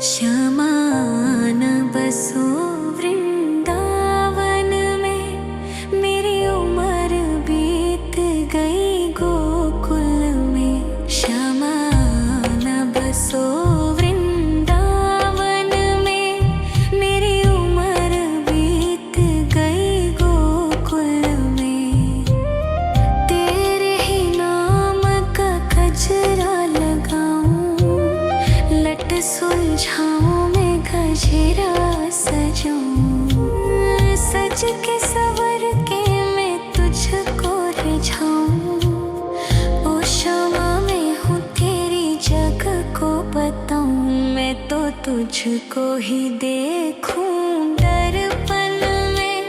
शमान बसो वृंदावन में, मेरी उम्र बीत गई गोकुल में। शमान बसो वृंदावन में, मेरी उम्र बीत गई गोकुल में। तेरे ही नाम का गजरा लगाऊं, लट सुलझाऊं मैं गजरा सजाऊं। सज के सवर के मैं तुझको रिझाऊं। ओ क्षमा मैं हूँ तेरी जग को बताऊं। मैं तो तुझको ही देखूं दर्पण में,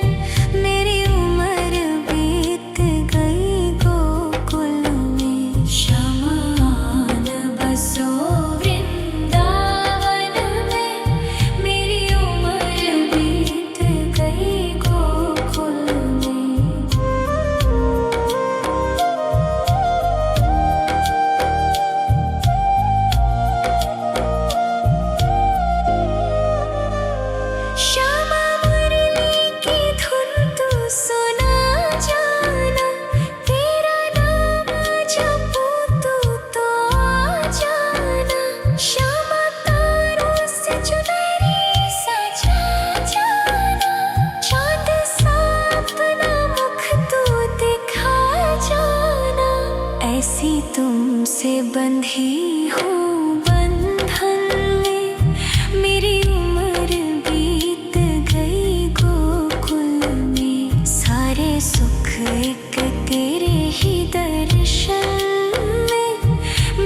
मेरी उम्र बीत गई गोकुल में। शमान बसो वृंदावन में, मेरी उम्र बीत गई गोकुल में। श्यामा मुरली की धुन तू सुना जाना, तेरा नाम जपूं तू तो आ जाना। श्यामा तारों से चुनरी सजा जाना, चाँद सा अपना मुख तू दिखा जाना। ऐसी तुमसे बंधी हूँ बंधन में, मेरी उम्र बीत गई गोकुल में। सारे सुख एक तेरे ही दर्शन में,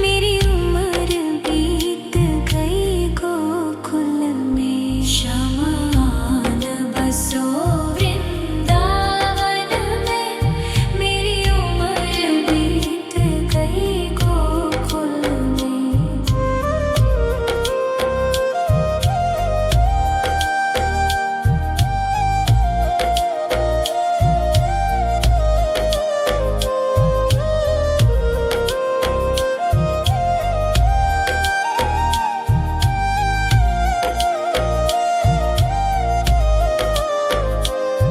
मेरी उम्र बीत गई गोकुल में। शमान बसो वृंदावन में, मेरी उम्र बीत गई गोकुल में।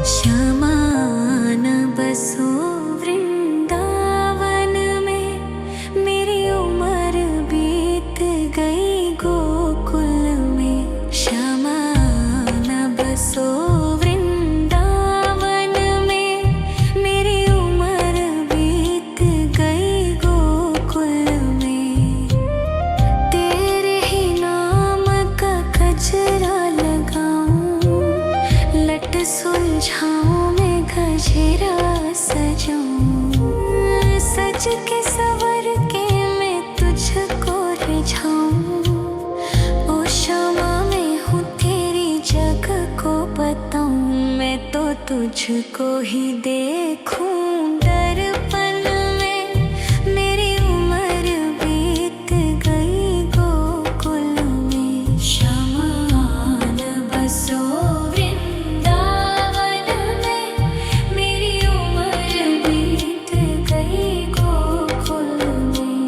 शमान बसो वृंदावन में, मेरी उम्र बीत गई गोकुल में। शमान बसो वृंदावन में, मेरी उम्र बीत गई गोकुल में। तेरे ही नाम का गजरा लगाऊं, लट सुलझाऊं मैं गजरा सजाऊं। सज के सवर के मैं तुझको रिझाऊं। ओ क्षमा मैं हूँ तेरी जग को बताऊं। मैं तो तुझको ही देखूं दर्पण में, मेरी उम्र बीत गई गोकुल में। शमान बसो वृंदावन में, मेरी उम्र बीत गई गोकुल में।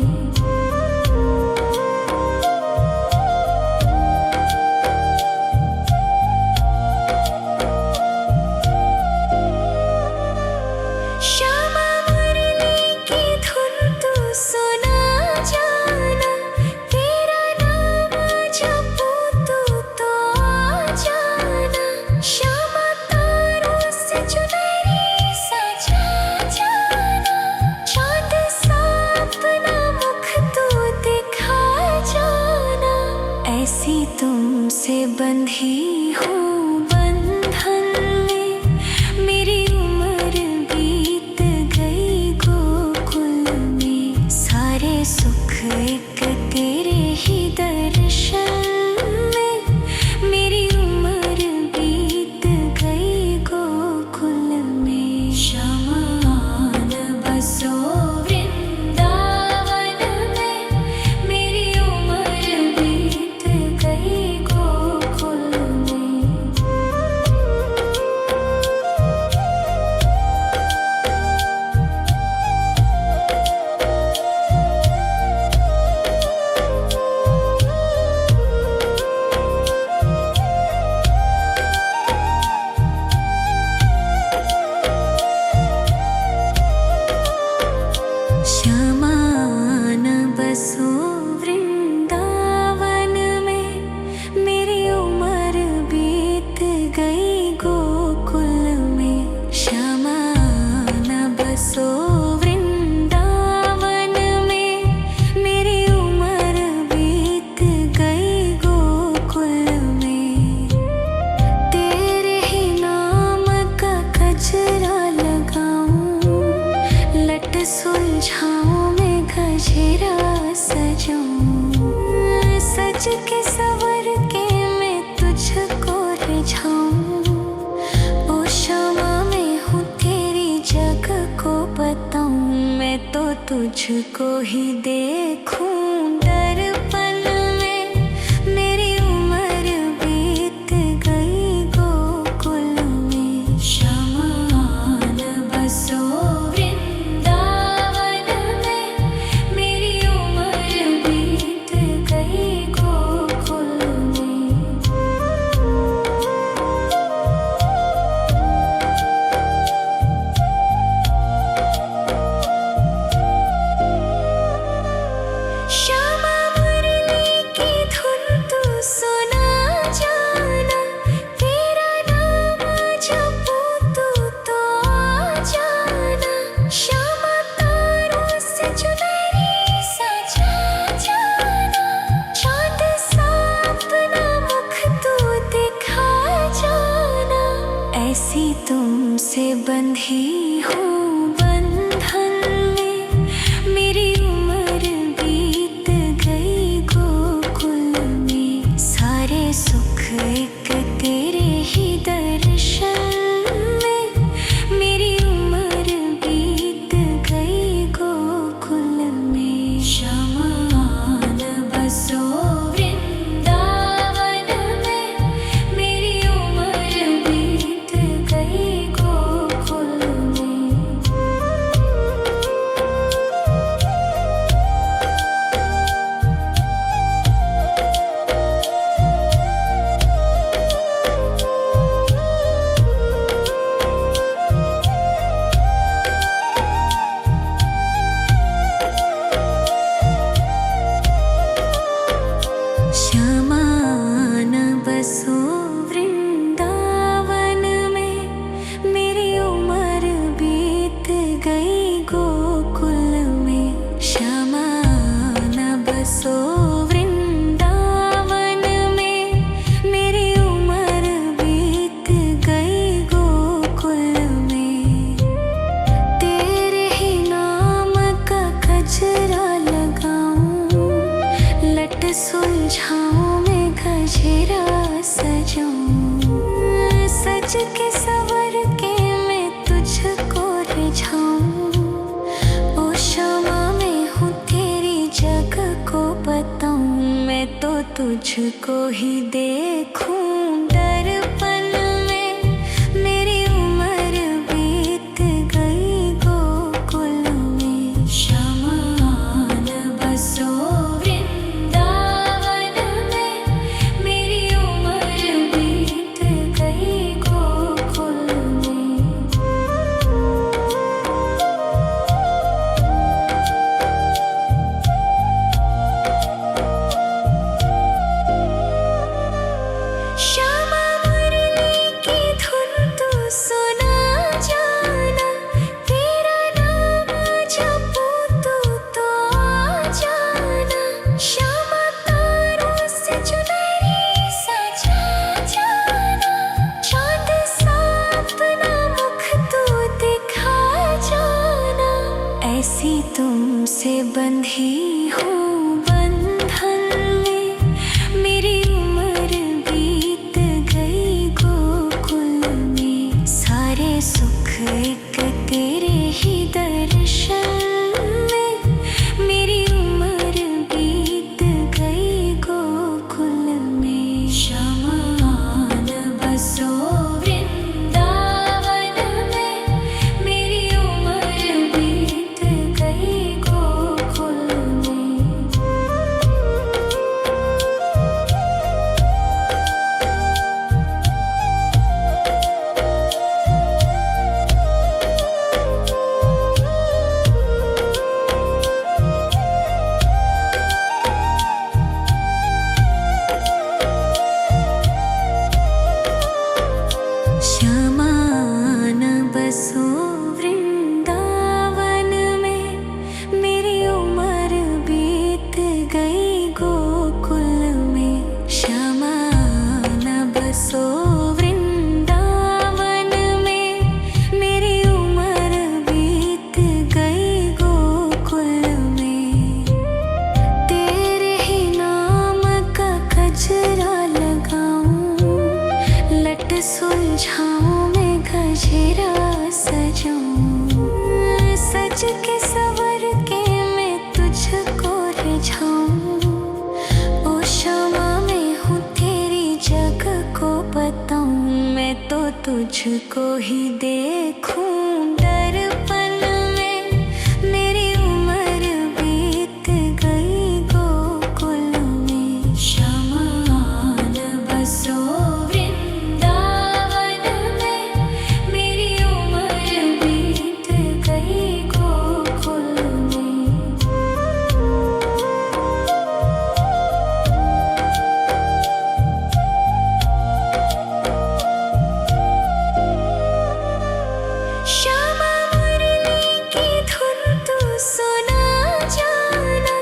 के सवर के मैं तुझको रिझाऊं। ओ क्षमा मैं हूँ तेरी जग को बताऊं। मैं तो तुझको ही देखूं दर्पण में। मेरी उम्र बीत गई गोकुल में। शमान बसो वृंदावन में। मेरी उम्र बीत गई गोकुल में। श्यामा मुरली की धुन तू सुना जाना। तेरा नाम जपूं तो आ जाना। श्यामा तारों से चुनरी सजा जाना। चांद सा अपना मुख तू दिखा जाना। ऐसी तुमसे बंधी हूँ बंधन में। मेरी उम्र बीत गई गोकुल में। सारे सुख एक तेरे ही दर्शन में। मेरी उम्र बीत गई गोकुल में। शमान बसो वृंदावन में। मेरी उम्र बीत गई गोकुल में। श्यामान बसो वृंदावन में। मेरी उम्र बीत गई गोकुल में। श्यामान बसो वृंदावन में। मेरी उम्र बीत गई गोकुल में। तेरे ही नाम का गजरा लगाऊं। लट सुलझाऊं मैं गजरा सजाऊं। सज के सवर के मैं तुझको रिझाऊं। ओ क्षमा मैं हूँ तेरी जग को बताऊं। मैं तो तुझको ही देखूं दर्पण में। मेरी उम्र बीत गई गोकुल में। शमान बसो वृंदावन में। मेरी उम्र बीत गई गोकुल में। श्यामा मुरली की धुन तू सुना जाना। तेरा नाम जपूं तो आ जाना। श्यामा तारों से चुनरी सजा जाना। चांद सा अपना मुख तू दिखा जाना। ऐसी तुमसे बंधी हूँ बंधन में। मेरी उम्र बीत गई गोकुल में। सारे सुख एक तेरे ही दर्शन में। मेरी उम्र बीत गई गोकुल में। शमान बसो वृंदावन में। मेरी उम्र बीत गई गोकुल में। गजरा सजाऊं, सज के सवर के मैं तुझको रिझाऊं। ओ क्षमा मैं हूँ तेरी जग को बताऊं, मैं तो तुझको ही देखूं। दर्पण में मेरी उम्र बीत गई गोकुल में, शमान बसो वृंदावन में। मेरी उम्र बीत गई गोकुल में। श्यामा मुरली की धुन तू सुना जाना,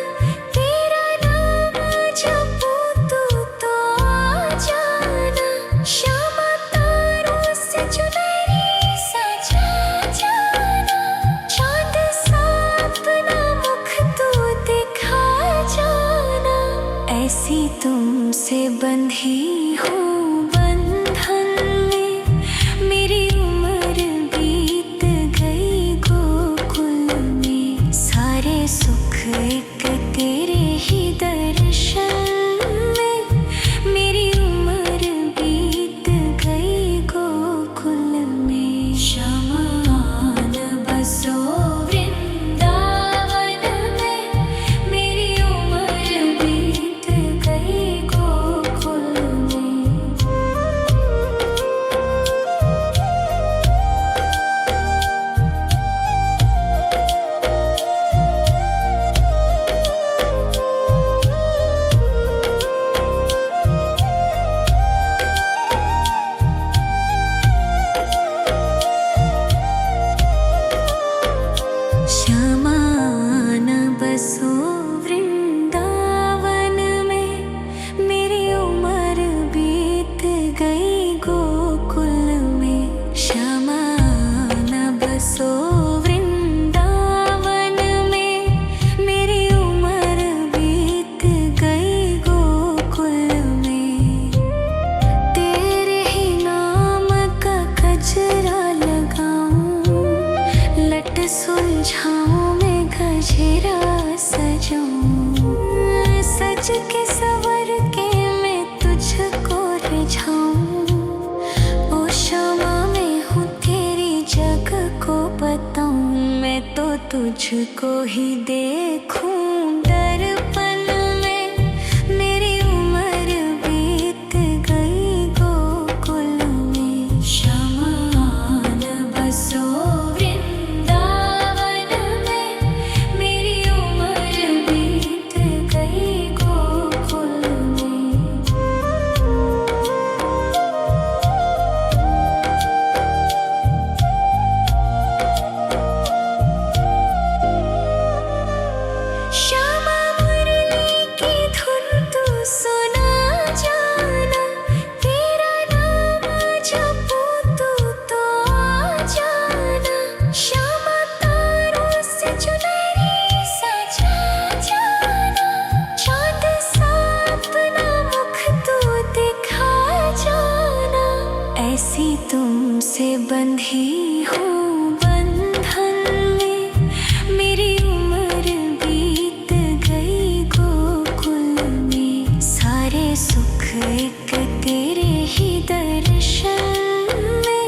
तेरा नाम जपूं तू तो आ जाना। श्यामा तारों से चुनरी सजा जाना, चांद सा अपना मुख तू दिखा जाना। ऐसी तुमसे बंधी हूँ बंधन में, मेरी उम्र बीत गई गोकुल में। सारे सुख एक तेरे ही दर्शन में, मेरी उम्र बीत गई गोकुल में। शमान बसो वृंदावन में, मेरी उम्र बीत गई गोकुल में। शमान बसो वृंदावन में, मेरी उम्र बीत गई गोकुल में। शमान बसो वृंदावन में, मेरी उम्र बीत गई गोकुल में। तेरे ही नाम का गजरा लगाऊं, लट सुलझाऊं मैं गजरा सजाऊं। सज के सवर के मैं तुझको रिझाऊं। ओ क्षमा मैं हूँ तेरी जग को बताऊं, मैं तो तुझको ही देखूं। दर्पण में मेरी उम्र बीत गई गोकुल में। शमान बसो वृंदावन में, मेरी उम्र बीत गई गोकुल में। श्यामा मुरली की धुन तू सुना जाना, तेरा नाम जपूं तू तो आ जाना। श्यामा तारों से चुनरी सजा जाना, चांद सा अपना मुख तू दिखा जाना। ऐसी तुमसे बंधी हूँ बंधन में, मेरी उम्र बीत गई गोकुल में। सारे सुख एक तेरे ही दर्शन में,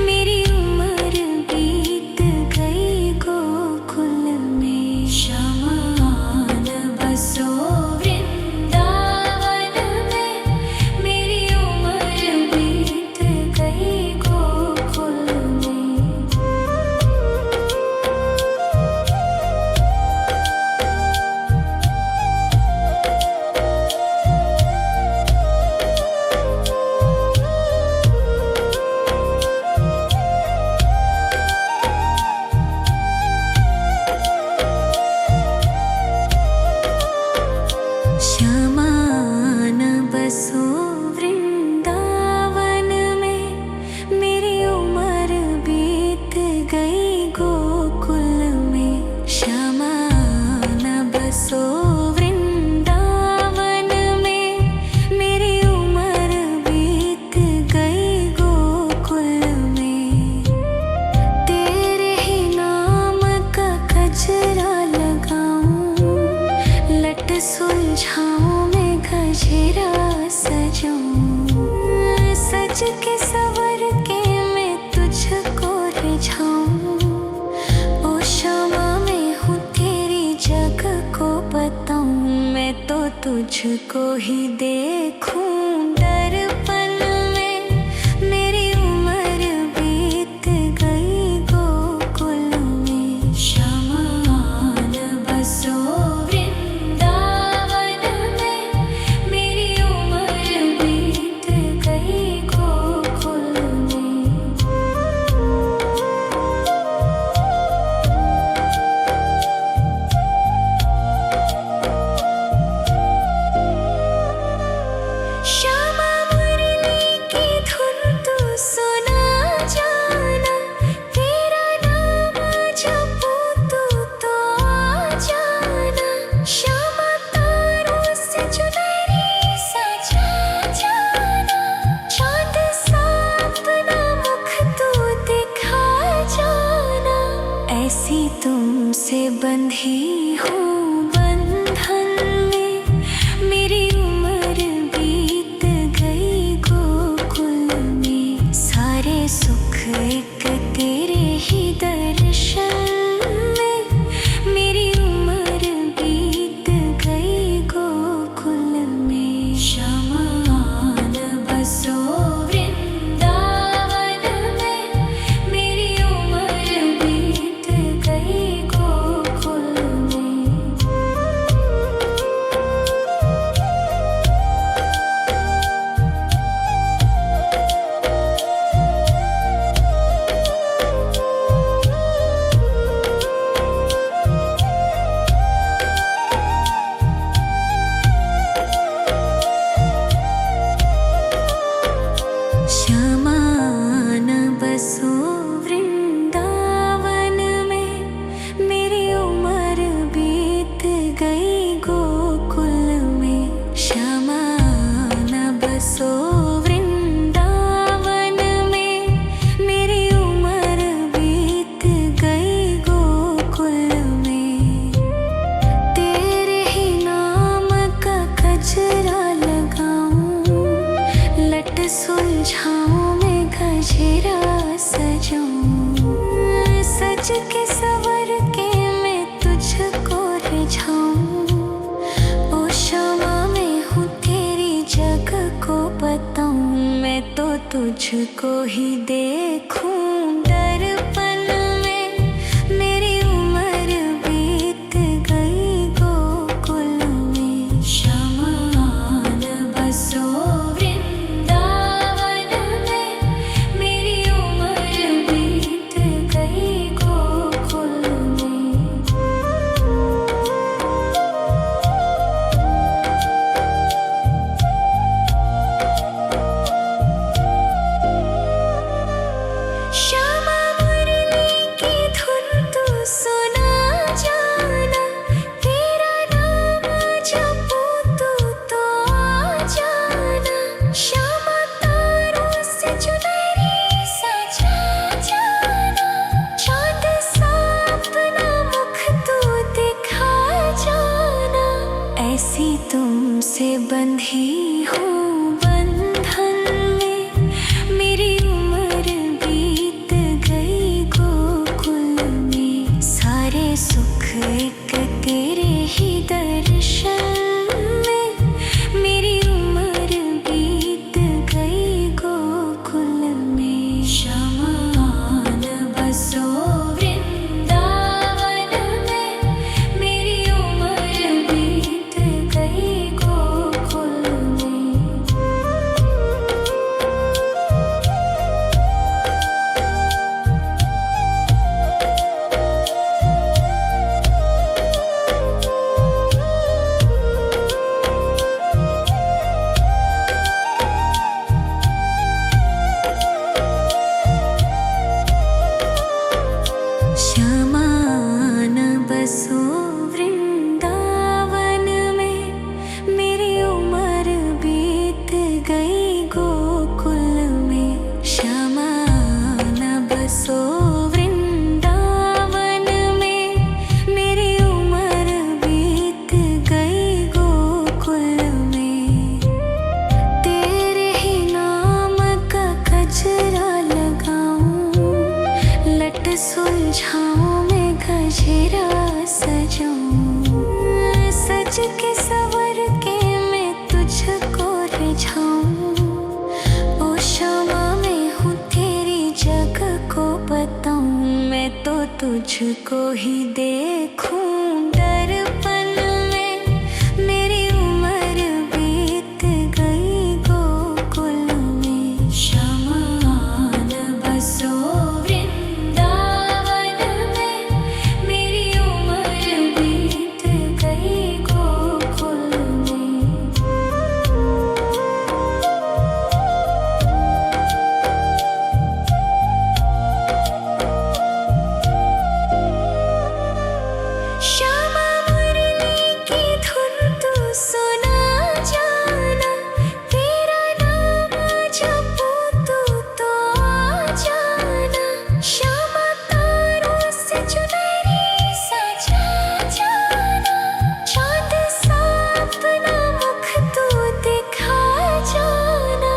मेरी उम्र बीत गई गोकुल में। शमान बसो वृंदावन में, मेरी उम्र बीत गई गोकुल में। शमान बसो वृंदावन में, मेरी उम्र बीत गई गोकुल में। शमान बसो वृंदावन में, मेरी उम्र बीत गई गोकुल में। गजरा सजाऊं, सज के सवर के मैं तुझको रिझाऊं। ओ क्षमा मैं हूँ तेरी जग को बताऊं, मैं तो तुझको ही देखूं। दर्पण में मेरी उम्र बीत गई गोकुल में, शमान बसो वृंदावन में। मेरी उम्र बीत गई गोकुल में। श्यामा मुरली की धुन तू सुना जाना, तेरा नाम जपूं तो आ जाना। श्यामा तारों से चुनरी सजा जाना, चाँद सा अपना मुख तू दिखा जाना। ऐसी तुमसे बंधी हूँ बंधन में, मेरी उम्र बीत गई गोकुल में। सारे सुख एक तेरे ही दर्शन में, मेरी उम्र बीत गई गोकुल में। शमान बसो वृंदावन में, मेरी उम्र बीत गई गोकुल में। शमान बसो वृंदावन में, मेरी उम्र बीत गई गोकुल में। शमान बसो वृंदावन में, मेरी उम्र बीत गई गोकुल में। तेरे ही नाम का गजरा लगाऊं, लट सुलझाऊं मैं गजरा सजाऊं। सज के सवर के मैं तुझको रिझाऊं। ओ क्षमा मैं हूँ तेरी जग को बताऊं, मैं तो तुझको ही देखूं। दर्पण में मेरी उम्र बीत गई गोकुल में। शमान बसो वृंदावन में, मेरी उम्र बीत गई गोकुल में। श्यामा मुरली की धुन तू सुना जाना, तेरा नाम जपूं तो आ जाना। श्यामा तारों से चुनरी सजा जाना, चाँद सा अपना मुख तू दिखा जाना। ऐसी तुमसे बंधी हूँ बंधन में, मेरी उम्र बीत गई गोकुल में। सारे सुख एक तेरे ही दर्शन में, मेरी उम्र बीत गई गोकुल में। शमान बसो वृंदावन में, मेरी उम्र बीत गई गोकुल में। सुलझाऊं मैं गजरा सजाऊं, सज के सवर के मैं तुझको रिझाऊं। ओ शामा मैं हूँ तेरी जग को बताऊं, मैं तो तुझको ही देखूं दर्पण में। मेरी उम्र बीत गई गोकुल में, श्यामा आन बसो वृंदावन में। मेरी उम्र बीत गई गोकुल में। श्यामा मुरली की धुन तू सुना जाना, तेरा नाम जपूं तो आ जाना। श्यामा तारों से चुनरी सजा जाना, चाँद सा अपना मुख तू दिखा जाना।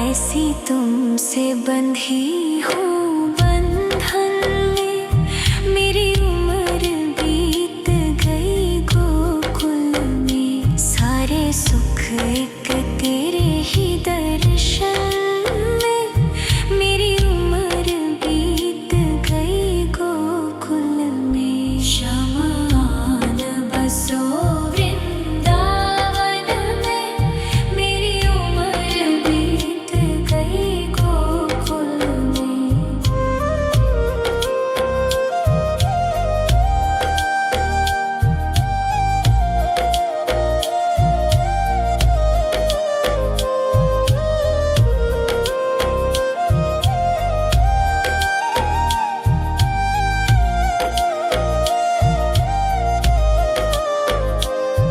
ऐसी तुमसे बंधी हूँ बंधन में, मेरी उम्र बीत गई गोकुल में। सारे सुख एक तेरे ही दर्शन में, मेरी उम्र बीत गई गोकुल में। श्यामा आन बसो वृंदावन में, मेरी उम्र बीत गई गोकुल में।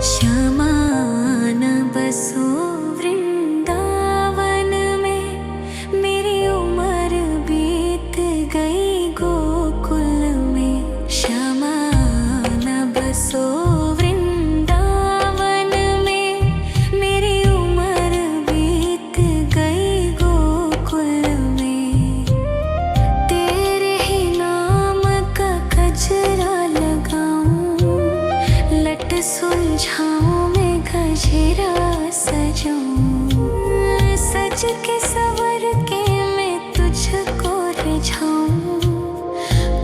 श्यामा आन बसो वृंदावन में, मेरी उम्र बीत गई गोकुल में। श्यामा आन बसो वृंदावन में, मेरी उम्र बीत गई गोकुल में। तेरे ही नाम का गजरा लगाऊं, लट सुलझाऊं मैं गजरा सजाऊं। सज के सवर के मैं तुझको रिझाऊं।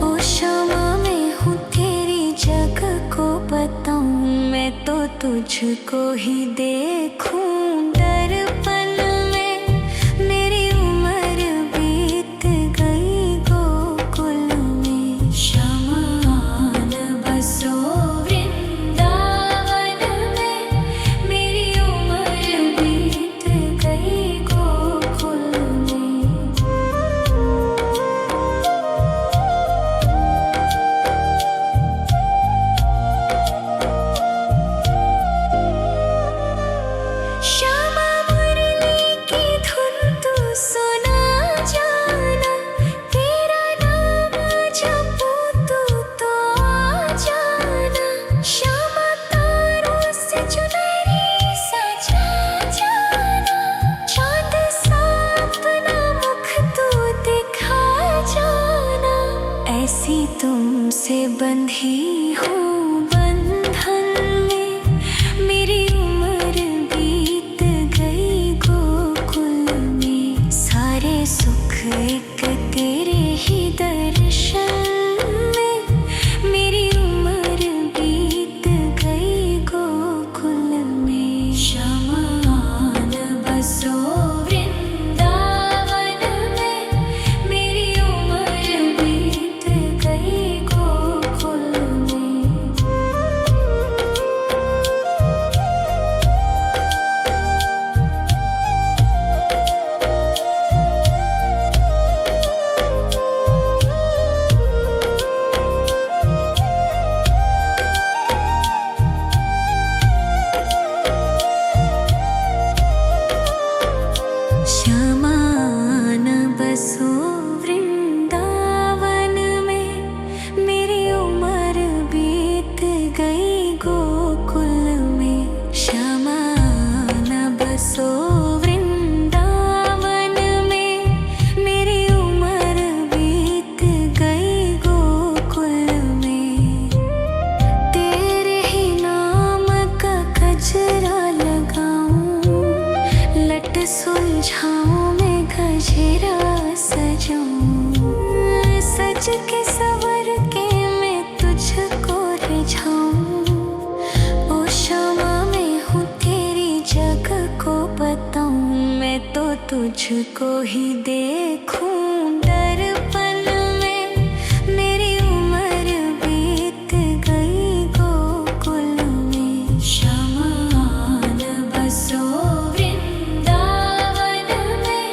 ओ शामा मैं हूँ तेरी जग को बताऊं, मैं तो तुझको ही देखूं दर्पण में। मेरी उम्र बीत गई गोकुल में। श्यामा आन बसो वृंदावन में, मेरी उम्र बीत गई गोकुल में। श्यामा मुरली की धुन तू सुना जाना, तेरा नाम जपूं तो आ जाना। श्यामा तारों से चुनरी सजा जाना, चाँद सा अपना मुख तू दिखा जाना। ऐसी तुमसे बंधी हूँ बंधन में, मेरी उम्र बीत गई गोकुल में। सारे सुख एक तेरे ही दर्शन में, मेरी उम्र बीत गई गोकुल में। श्यामा आन बसो वृंदावन में, मेरी उम्र बीत गई गोकुल में। तुझको ही देखूं दर्पण में। मेरी उम्र बीत गई गोकुल में। शमान बसो वृंदावन में।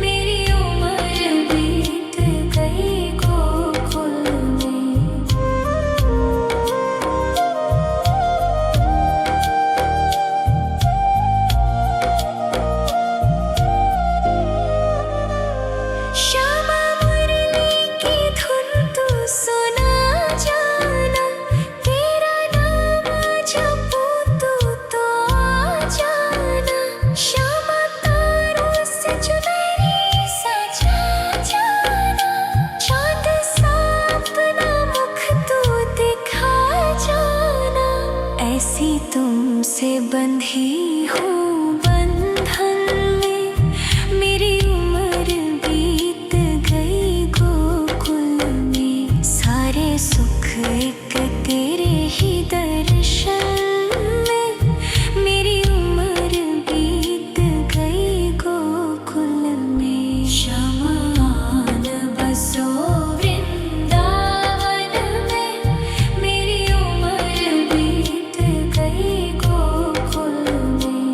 मेरी उम्र बीत गई गोकुल में। श्यामा मुरली की धुन तू सुना जाना। तेरा नाम जपूं तू तो आ जाना। श्यामा तारों से चुनरी सजा जाना। चाँद सा अपना मुख तू दिखा जाना। ऐसी तुमसे बंधी हूँ बंधन में। मेरी उम्र बीत गई गोकुल में। सारे सुख एक तेरे ही दर्शन में। मेरी उम्र बीत गई गोकुल में। शमान बसो वृंदावन में। मेरी उम्र बीत गई गोकुल में।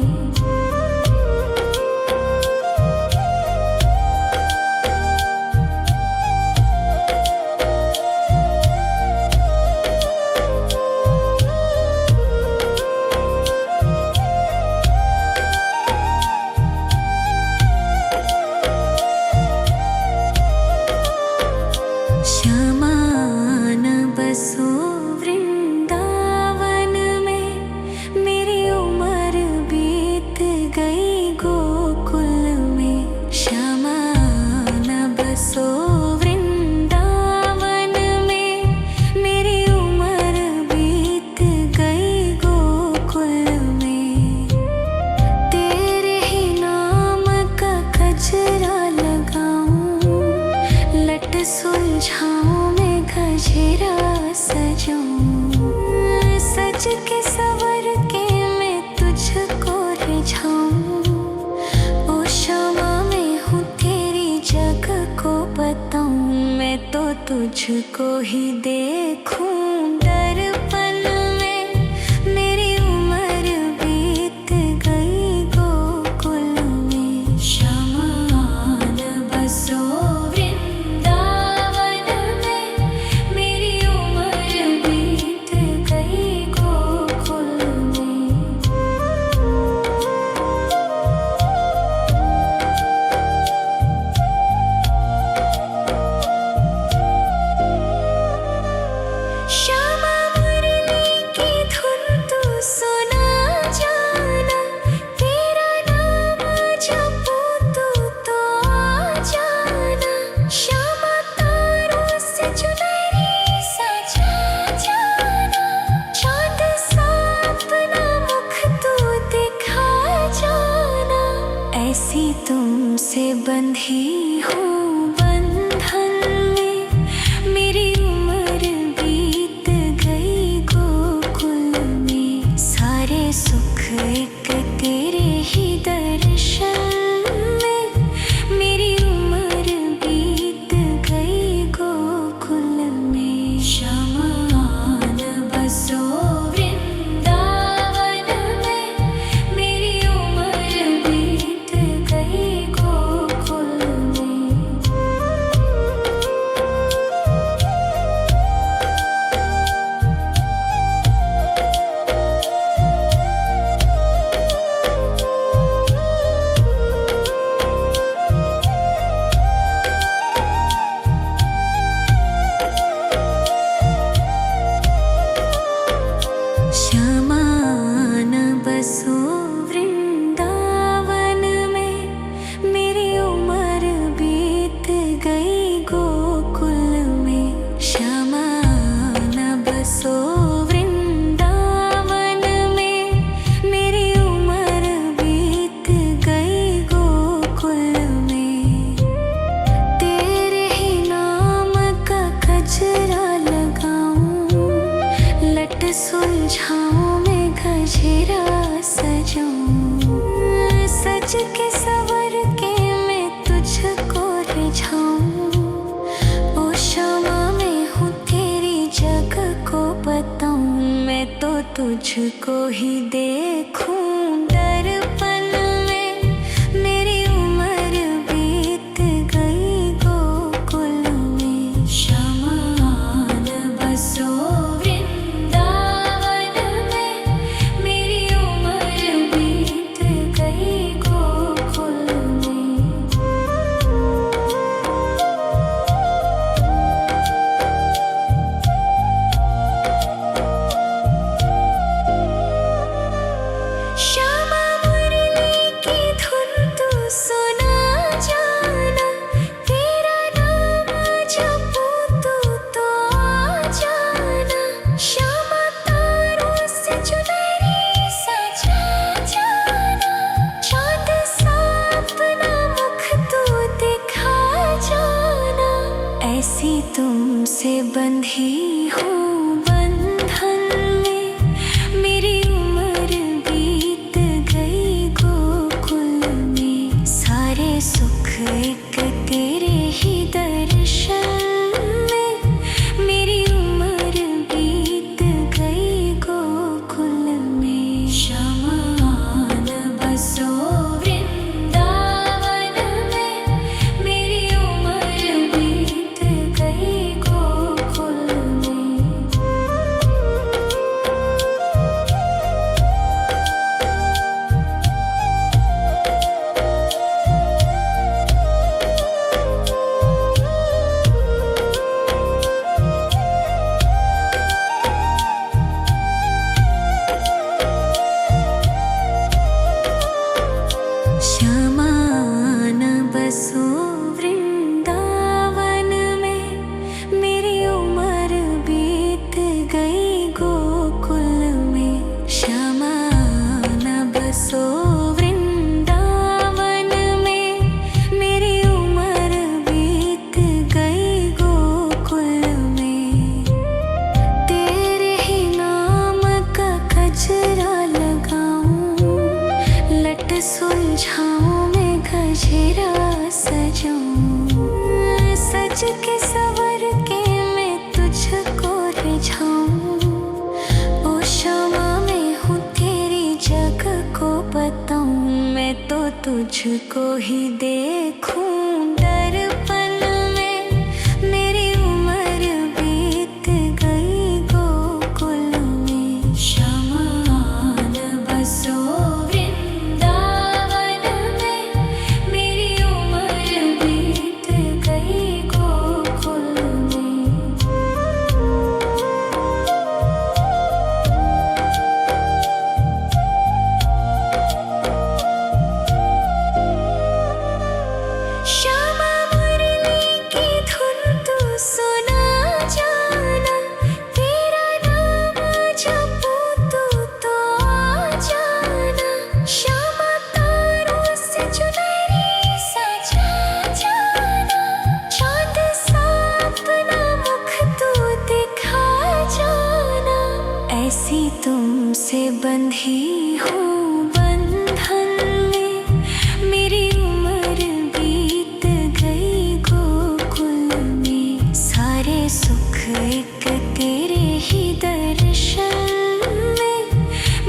श्यामान बसो वृंदावन में। मेरी उम्र बीत गई गोकुल में। श्यामान बसो वृंदावन में। मेरी उम्र बीत गई गोकुल में। तेरे ही नाम का गजरा लगाऊं। लट सुलझाऊं मैं गजरा सजाऊं। सज के सवर के मैं तुझको रिझाऊं। ओ श्यामा मैं हूँ तेरी जग को बताऊं। मैं तो तुझको ही देखूं दर्पण में। मेरी उम्र बीत गई गोकुल में। शमान बसो वृंदावन में। मेरी उम्र बीत गई गोकुल में। श्यामा मुरली की धुन तू सुना जाना। तेरा नाम जपूं तू तो आ जाना। श्यामा तारों से चुनरी सजा जाना। चाँद सा अपना मुख तू दिखा जाना। ऐसी तुमसे बंधी हूँ बंधन में। मेरी उम्र बीत गई गोकुल में। सारे सुख एक तेरे ही दर्शन में। मेरी उम्र बीत गई गोकुल में। शमान बसो वृंदावन में। मेरी उम्र बीत गई गोकुल में। श्यामान बसो वृंदावन में। मेरी उम्र बीत गई गोकुल में। श्यामान बसो वृंदावन में। मेरी उम्र बीत गई गोकुल में। तेरे ही नाम का गजरा लगाऊं। लट सुलझाऊं मैं गजरा सजाऊं। सज के सवर के तुझको ही देखूं दर्पण में। मेरी उम्र बीत गई गोकुल में। शमान बसो वृंदावन में। मेरी उम्र बीत गई गोकुल में। श्यामा मुरली की धुन तू सुना जाना। तेरा नाम जपूं तू तो आ जाना। श्यामा तारों से चुनरी सजा जाना। चाँद सा अपना मुख तू दिखा जाना। ऐसी तुमसे बंधी हूँ बंधन में। मेरी उम्र बीत गई गोकुल में। सारे सुख एक तेरे ही दर्शन में। मेरी उम्र बीत गई गोकुल में। शमान बसो वृंदावन में। मेरी उम्र बीत गई गोकुल में। श्यामान बसो वृंदावन में। मेरी उम्र बीत गई गोकुल में। श्यामान बसो वृंदावन में। मेरी उम्र बीत गई गोकुल में। तेरे ही नाम का गजरा लगाऊं। लट सुलझाऊं मैं गजरा सजाऊं। सज के सवर के मैं तुझको रिझाऊं। ओ श्यामा मैं हूँ तेरी जग को बताऊं। मैं तो तुझको ही देखूं दर्पण में। मेरी उम्र बीत गई गोकुल में। शमान बसो वृंदावन में। मेरी उम्र बीत गई गोकुल में। श्यामा मुरली की धुन तू सुना जाना। तेरा नाम जपूं तू तो आ जाना। श्यामा तारों से चुनरी सजा जाना। चाँद सा अपना मुख तू दिखा जाना। ऐसी तुमसे बंधी हूँ बंधन में। मेरी उम्र बीत गई गोकुल में। सारे सुख एक तेरे ही दर्शन में।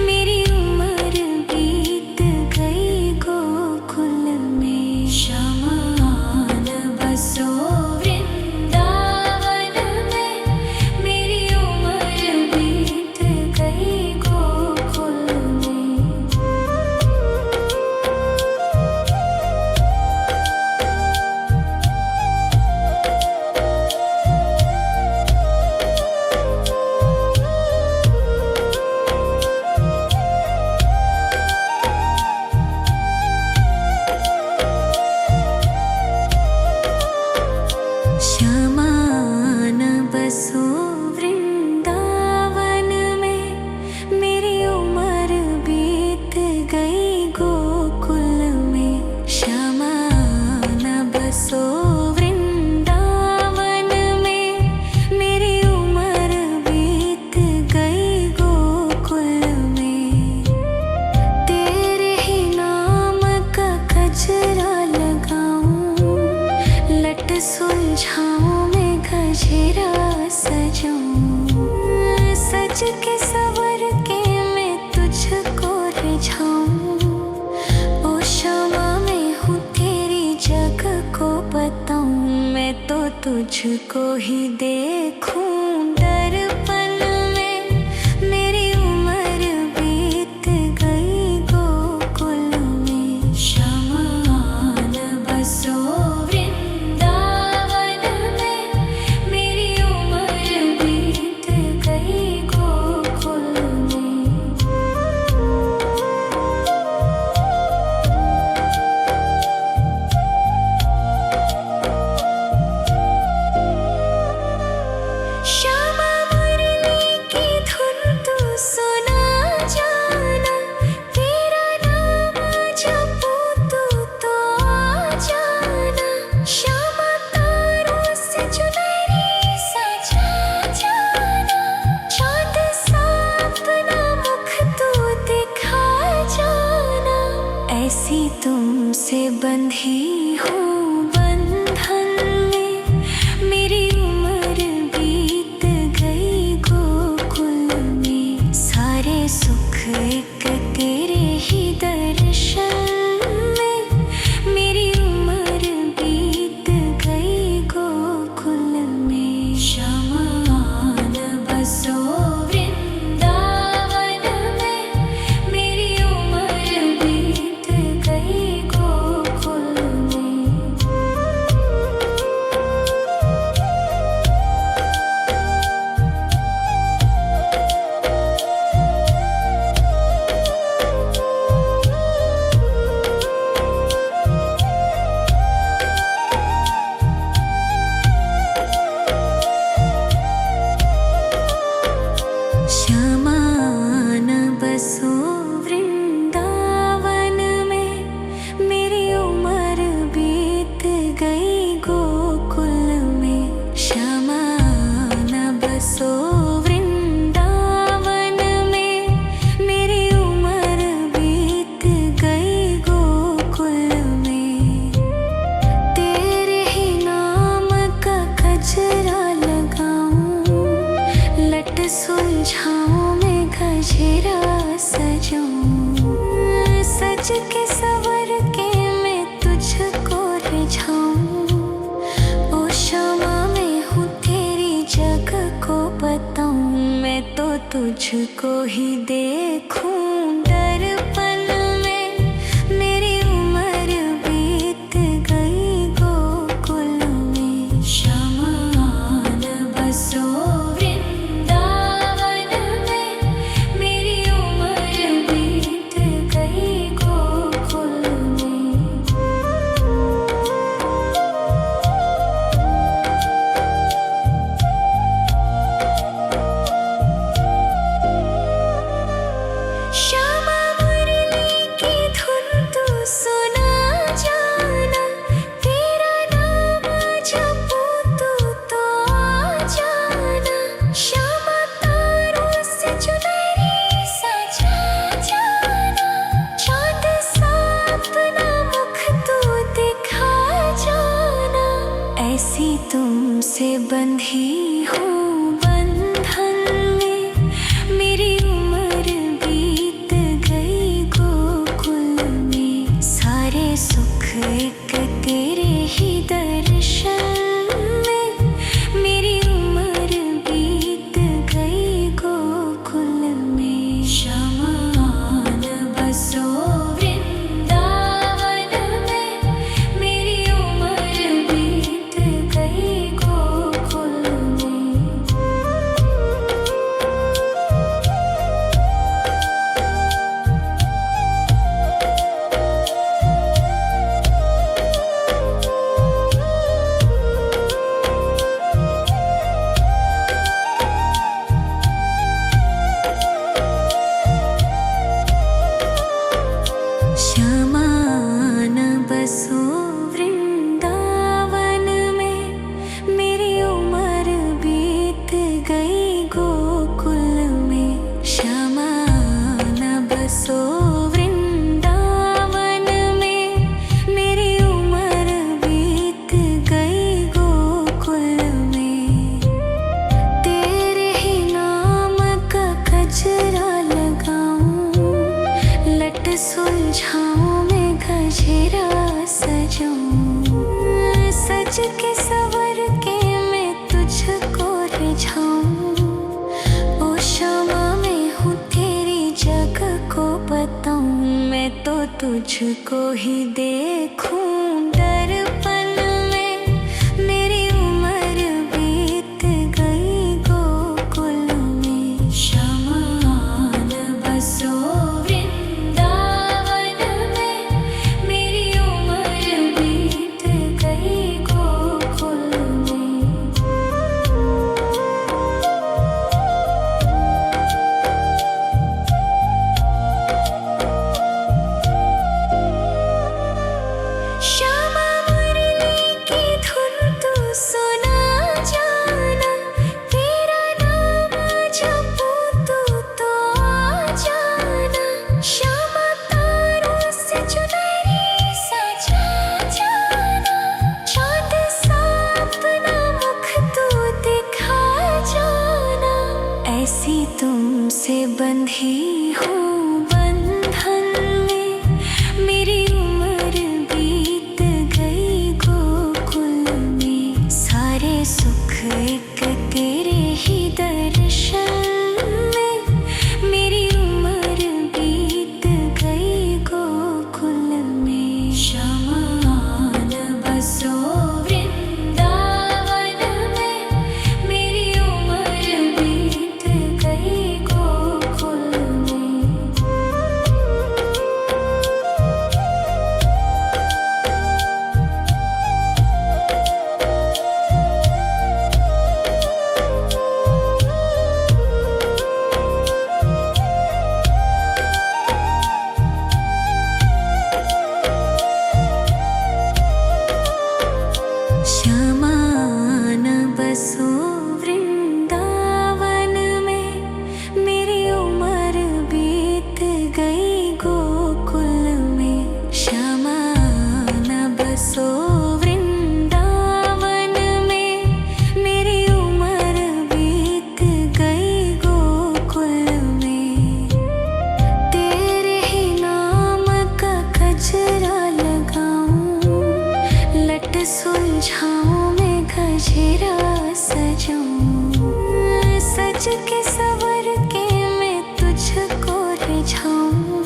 मेरी उम्र बीत गई गोकुल में। शमान बसो वृंदावन में। मेरी उम्र बीत गई गोकुल में। श्यामान बसो वृंदावन में। मेरी उम्र बीत गई गोकुल में। श्यामान बसो वृंदावन में। मेरी उम्र बीत गई गोकुल में। तेरे ही नाम का गजरा लगाऊं। लट सुलझाऊं मैं गजरा सजाऊं। सज के सवर के सुलझाऊं। ओ क्षमा मैं हूँ तेरी जग को बताऊं। मैं तो तुझको ही देखूं दर्पण में। मेरी उम्र बीत गई गोकुल में। शमान बसो वृंदावन में। मेरी उम्र बीत गई गोकुल में। श्यामा मुरली की धुन तू सुना जाना। तेरा नाम जपूं तो आ जाना। श्यामा तारों से चुनरी सजा जाना। चाँद सा अपना मुख तू दिखा जाना। ऐसी तुमसे बंधी हूँ बंधन में। मेरी उम्र बीत गई गोकुल में। सारे सुख एक तेरे ही दर्शन में। मेरी उम्र बीत गई गोकुल में। शमान बसो वृंदावन में। मेरी उम्र बीत गई गोकुल में। श्यामान बसो वृंदावन में। मेरी उम्र बीत गई गोकुल में। श्यामान बसो वृंदावन में। मेरी उम्र बीत गई गोकुल में। तेरे ही नाम का गजरा लगाऊं। लट सुलझाऊं मैं गजरा सजाऊं। सज के सवर के मैं तुझको रिझाऊं। ओ क्षमा मैं हूँ तेरी जग को बताऊं। मैं तो तुझको ही देखूं दर्पण में। मेरी उम्र बीत गई गोकुल में। शमान बसो वृंदावन में। मेरी उम्र बीत गई गोकुल में। सुलझाऊं मैं गजरा सजाऊं, सज के सवर के मैं तुझको रिझाऊं। ओ शमा मैं हूँ तेरी जग को बताऊं, मैं तो तुझको ही देखूं। दर्पण में मेरी उम्र बीत गई गोकुल में, शमान बसो वृंदावन में। मेरी उम्र बीत गई गोकुल में। श्यामा मुरली की धुन तू सुना जाना, तेरा नाम जपूं तो आ जाना। श्यामा तारों से चुनरी सजा जाना, चाँद सा अपना मुख तू दिखा जाना। ऐसी तुमसे बंधी हूँ बंधन में, मेरी उम्र बीत गई गोकुल में। सारे सुख एक तेरे ही दर्शन में, मेरी उम्र बीत गई गोकुल में। शमान बसो वृंदावन में, मेरी उम्र बीत गई गोकुल में। शमान बसो वृंदावन में, मेरी उम्र बीत गई गोकुल में। शमान बसो वृंदावन में, मेरी उम्र बीत गई गोकुल में। तेरे ही नाम का गजरा लगाऊं, लट सुलझाऊं मैं गजरा सजाऊं। सज के सवर के मैं तुझको रिझाऊं।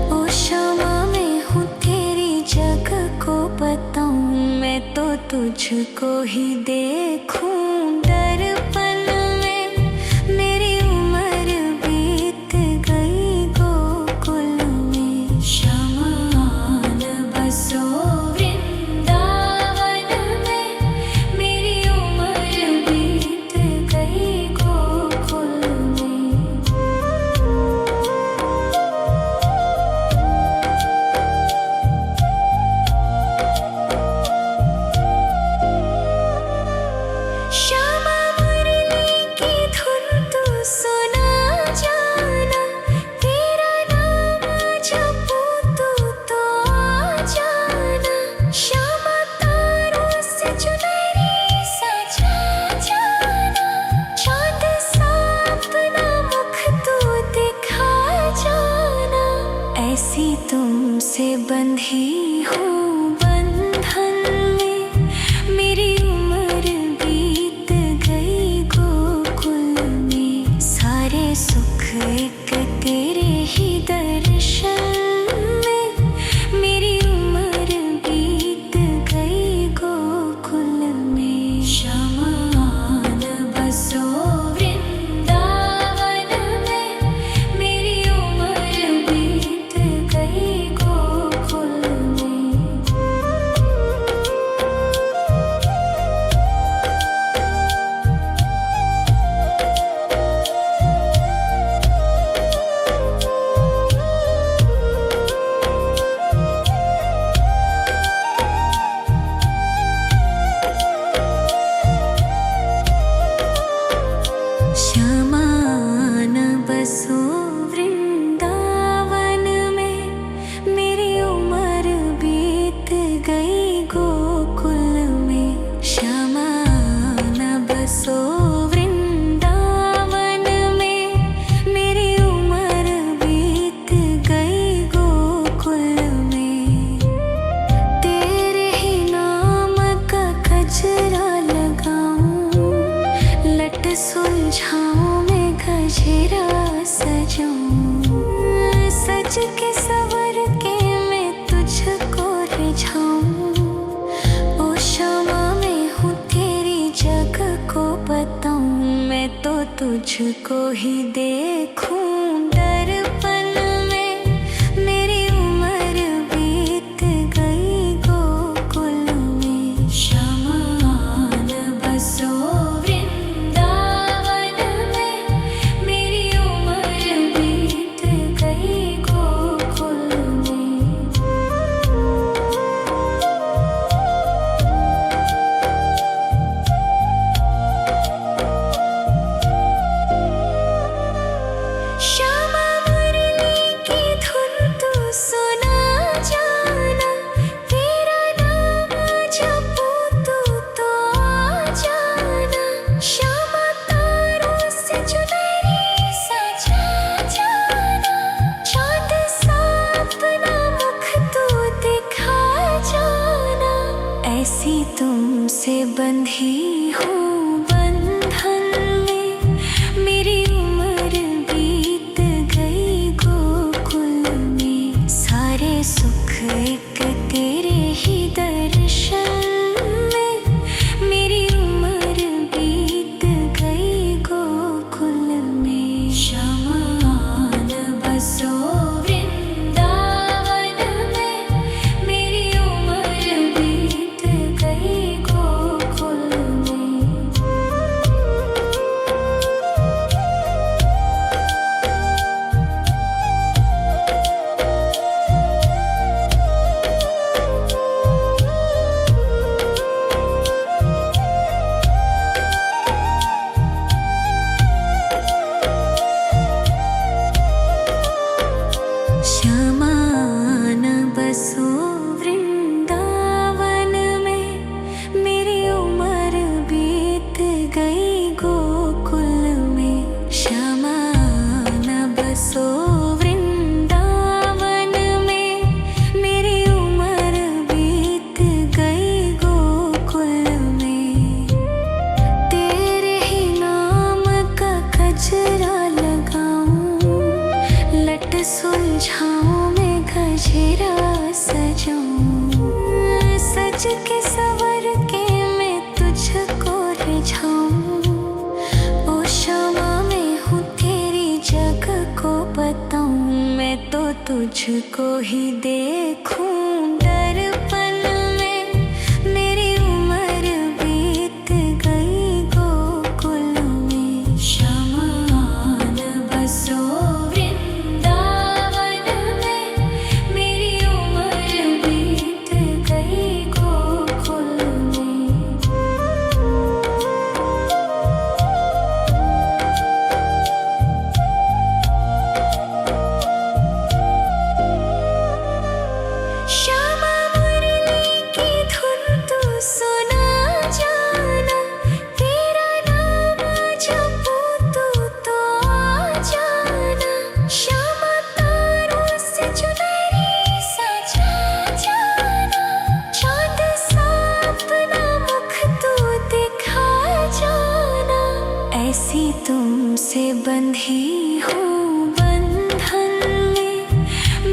ओ शमा मैं हूँ तेरी जग को बताऊं, मैं तो तुझको ही देखूं। दर्पण में मेरी उम्र बीत गई गोकुल में। शमान बसो वृंदावन में, मेरी उम्र बीत गई गोकुल में। श्यामा मुरली की धुन तू सुना जाना, तेरा नाम जपूं तो आ जाना। श्यामा तारों से चुनरी सजा जाना, चाँद सा अपना मुख तू दिखा जाना। ऐसी तुमसे बंधी हूँ बंधन में, मेरी उम्र बीत गई गोकुल में। सारे सुख एक तेरे ही दर्शन में, मेरी उम्र बीत गई गोकुल में। शमान बसो वृंदावन में, मेरी उम्र बीत गई गोकुल में। लट सुलझाऊं मैं गजरा सजाऊं, सज के सवर के मैं तुझको रिझाऊं। ओ शमा मैं हूँ तेरी जग को बताऊं, मैं तो तुझको ही देखूं दर्पण में। मेरी उम्र बीत गई गोकुल में, शमान बसो वृंदावन में। मेरी उम्र बीत गई गोकुल में। श्यामा मुरली की धुन तू सुना जाना, तेरा नाम जपूं तो आ जाना। श्यामा तारों से चुनरी सजा जाना, चाँद सा अपना मुख तू दिखा जाना। ऐसी तुमसे बंधी हूँ बंधन में, मेरी उम्र बीत गई गोकुल में। सारे सुख एक तेरे ही दर्शन में, मेरी उम्र बीत गई गोकुल में। शमान बसो वृंदावन में, मेरी उम्र बीत गई गोकुल में। शमान बसो वृंदावन में, मेरी उम्र बीत गई गोकुल में। शमान बसो वृंदावन में, मेरी उम्र बीत गई गोकुल में। तेरे ही नाम का गजरा लगाऊं, लट सुलझाऊं मैं गजरा सजाऊं, सज के सवर के मैं तुझको रिझाऊं। ओ शमा मैं हूँ तेरी जग को बताऊं, मैं तो तुझको ही देखूं दर्पण में। मेरी उम्र बीत गई गोकुल में। शमान बसो वृंदावन में, मेरी उम्र बीत गई गोकुल में। श्यामा मुरली की धुन तू सुना जाना, तेरा नाम जपूं तो आ जाना। श्यामा तारों से चुनरी सजा जाना, चाँद सा अपना मुख तू दिखा जाना। ऐसी तुमसे बंधी हूँ बंधन में,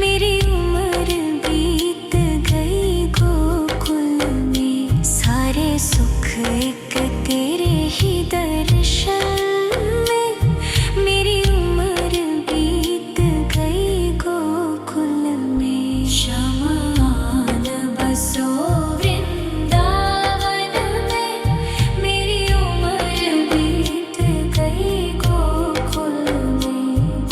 मेरी उम्र बीत गई गोकुल में। सारे सुख एक तेरे ही दर्शन में, मेरी उम्र बीत गई गोकुल में। शमान बसो वृंदावन में, मेरी उम्र बीत गई गोकुल में।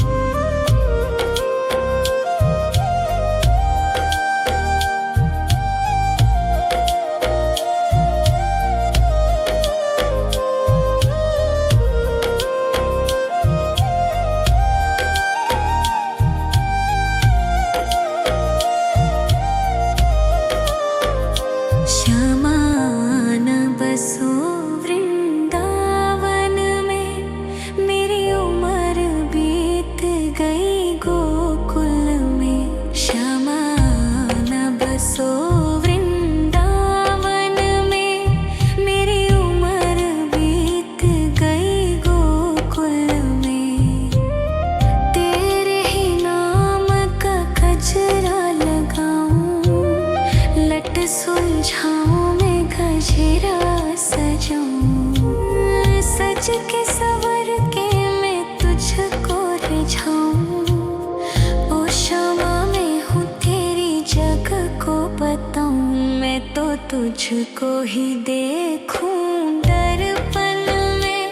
तुझको ही देखूं दर्पण में।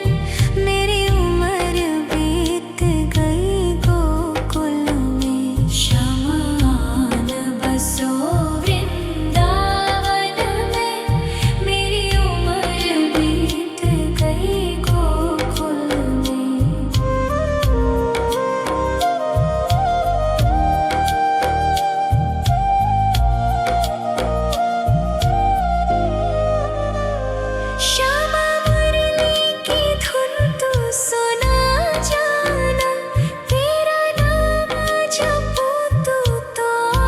मेरी उम्र बीत गई गोकुल में। शमान बसो वृंदावन में। मेरी उम्र बीत गई गोकुल में। श्यामा मुरली की धुन तू सुना जाना। तेरा नाम जपूं तो आ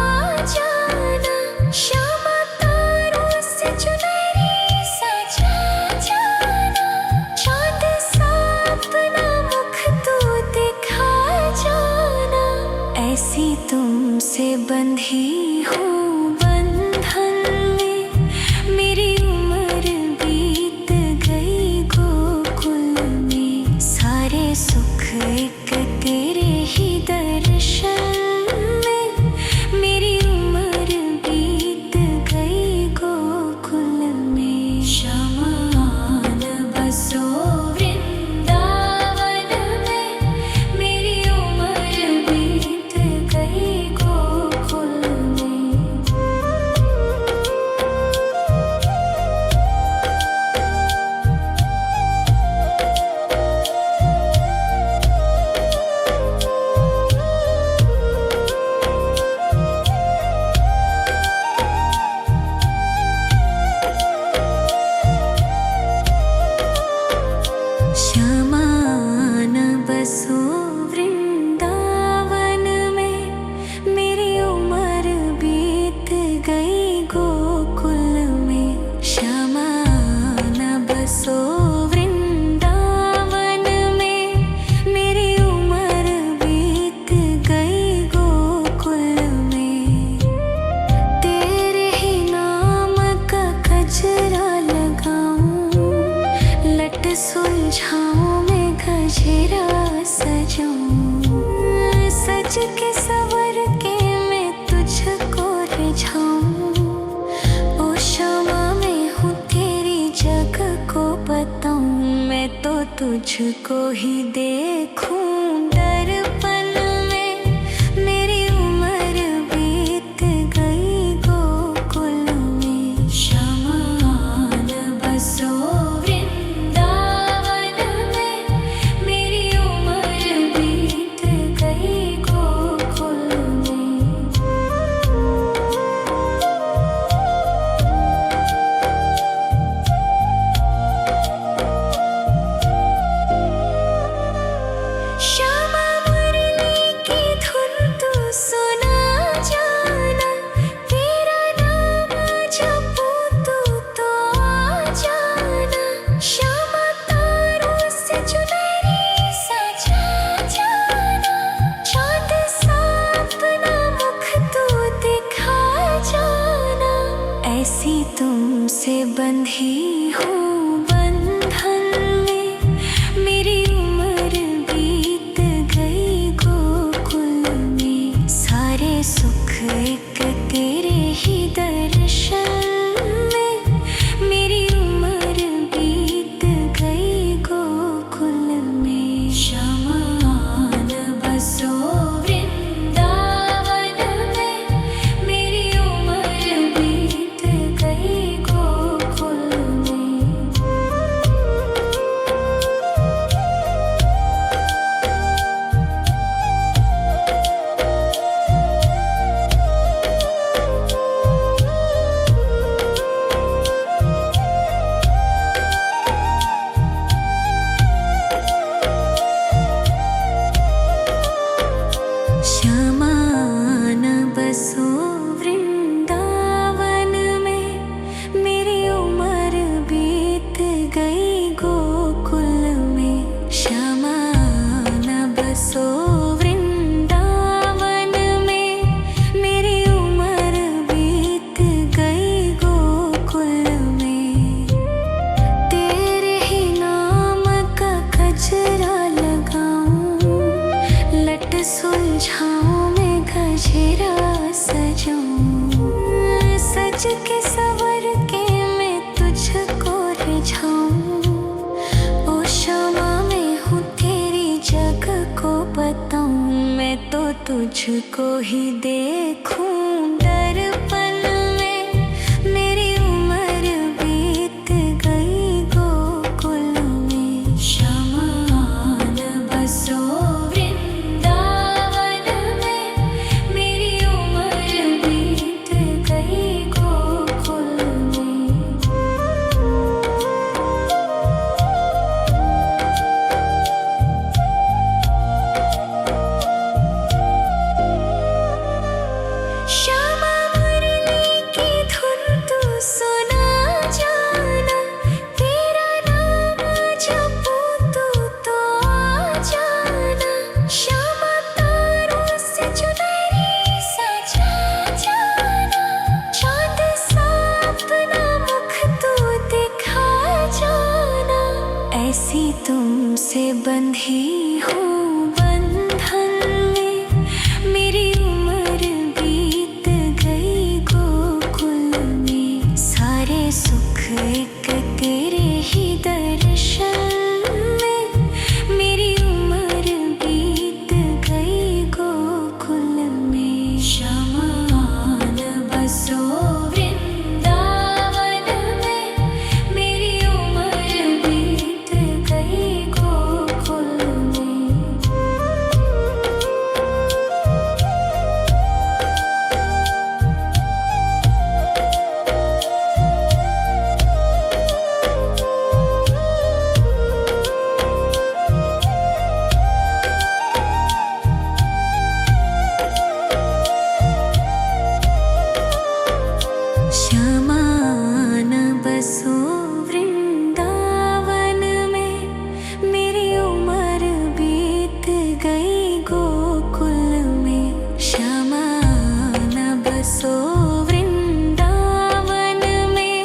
जाना। श्यामा तारों से चुनरी सजा जाना। चांद सा अपना मुख तू दिखा जाना। ऐसी तुमसे बंधी हूँ बंधन में। मेरी उम्र बीत गई गोकुल में। सारे सुख एक तेरे ही दर्शन में। मेरी उम्र बीत गई गोकुल में। शमान बसो वृंदावन में। मेरी उम्र बीत गई गोकुल में। श्यामान बसो वृंदावन में। मेरी उम्र बीत गई गोकुल में। श्यामान बसो वृंदावन में। मेरी उम्र बीत गई गोकुल में। तेरे ही नाम का गजरा लगाऊं। लट सुलझाऊं मैं गजरा सजाऊं। सज के सवर के मैं तुझको रिझाऊं। ओ श्यामा मैं हूँ तेरी जग को बताऊं। मैं तो तुझको ही देखूं दर्पण में। मेरी उम्र बीत गई गोकुल में। शमान बसो वृंदावन में। मेरी उम्र बीत गई गोकुल में। श्यामा मुरली की धुन तू सुना जाना। तेरा नाम जपूं तो आ जाना। श्यामा तारों से चुनरी सजा जाना। चांद सा अपना मुख तू दिखा जाना। ऐसी तुमसे बंधी हूँ बंधन में। मेरी उम्र बीत गई गोकुल में। सारे सुख एक तेरे ही दर्शन में। मेरी उम्र बीत गई गोकुल में। शमान बसो वृंदावन में। मेरी उम्र बीत गई गोकुल में। श्यामान बसो वृंदावन में। मेरी उम्र बीत गई गोकुल में। श्यामान बसो वृंदावन में। मेरी उम्र बीत गई गोकुल में। तेरे ही नाम का गजरा लगाऊं। लट सुलझाऊं मैं गजरा सजाऊं। सज के सवर के बताऊं, मैं तो तुझको ही देखूं। दर्पण में मेरी उम्र बीत गई गोकुल में। शमान बसो वृंदावन में, मेरी उम्र बीत गई गोकुल में। श्यामा मुरली की धुन तू सुना जाना, तेरा नाम जपूं तो आ जाना। श्यामा तारों से चुनरी सजा जाना, चांद सा अपना मुख तू दिखा जाना। ऐसी तुमसे बंधी हूँ बंधन में, मेरी उम्र बीत गई गोकुल में। सारे सुख एक तेरे ही दर्शन में, मेरी उम्र बीत गई गोकुल में। शमान बसो वृंदावन में, मेरी उम्र बीत गई गोकुल में। शमान बसो वृंदावन में, मेरी उम्र बीत गई गोकुल में। शमान बसो वृंदावन में,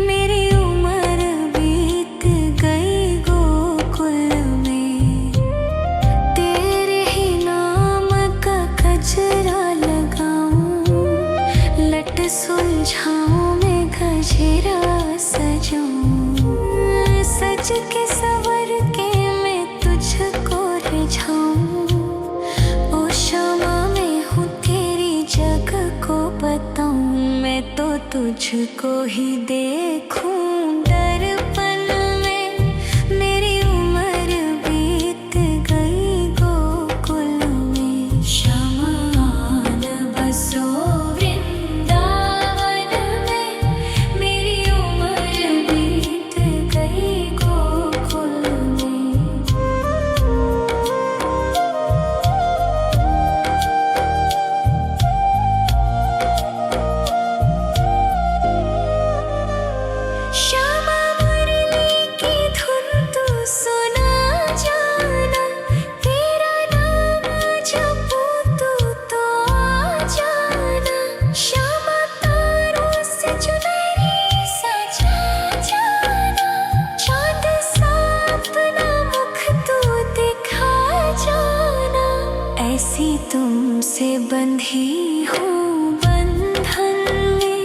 मेरी उम्र बीत गई गोकुल में। तेरे ही नाम का गजरा लगाऊं, लट सुलझाऊं मैं गजरा सजाऊं। सज के सवर के मैं तुझको रिझाऊं। ओ श्यामा मैं हूँ तेरी जग को बताऊं, मैं तो तुझको ही देखूं। दर्पण में मेरी उम्र बीत गई गोकुल में। शमान बसो वृंदावन में, मेरी उम्र बीत गई गोकुल में। श्यामा मुरली की धुन तू सुना जाना, तेरा नाम जपूं तो आ जाना। श्यामा तारों से चुनरी सजा जाना, चांद सा अपना मुख तू दिखा जाना। ऐसी तुमसे बंधी हूँ बंधन में,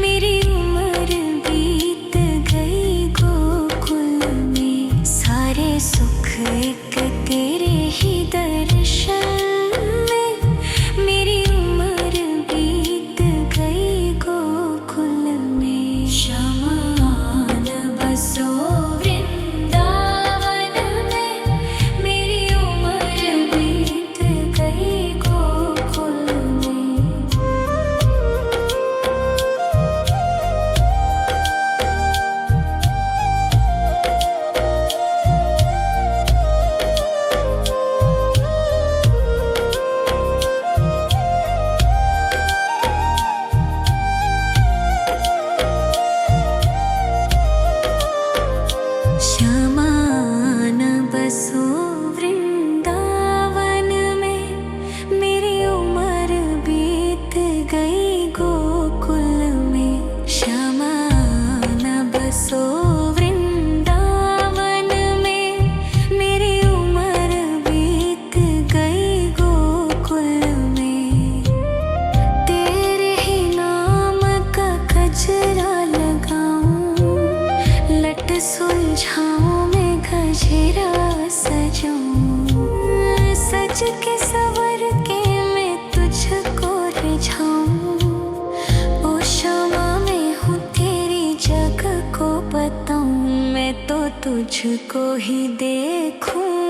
मेरी उम्र बीत गई गोकुल में। सारे सुख एक तेरे ही दर्शन में, मेरी उम्र बीत गई गोकुल में। शमान बसो वृंदावन में, मेरी उम्र बीत गई गोकुल में। शमान बसो वृंदावन में, मेरी उम्र बीत गई गोकुल में। शमान बसो वृंदावन में, मेरी उम्र बीत गई गोकुल में। तेरे ही नाम का गजरा लगाऊं, लट सुलझाऊं मैं गजरा सजाऊं। के सवर के मैं तुझको रिझाऊं। ओ शमा मैं हूँ तेरी जग को बताऊं, मैं तो तुझको ही देखूं।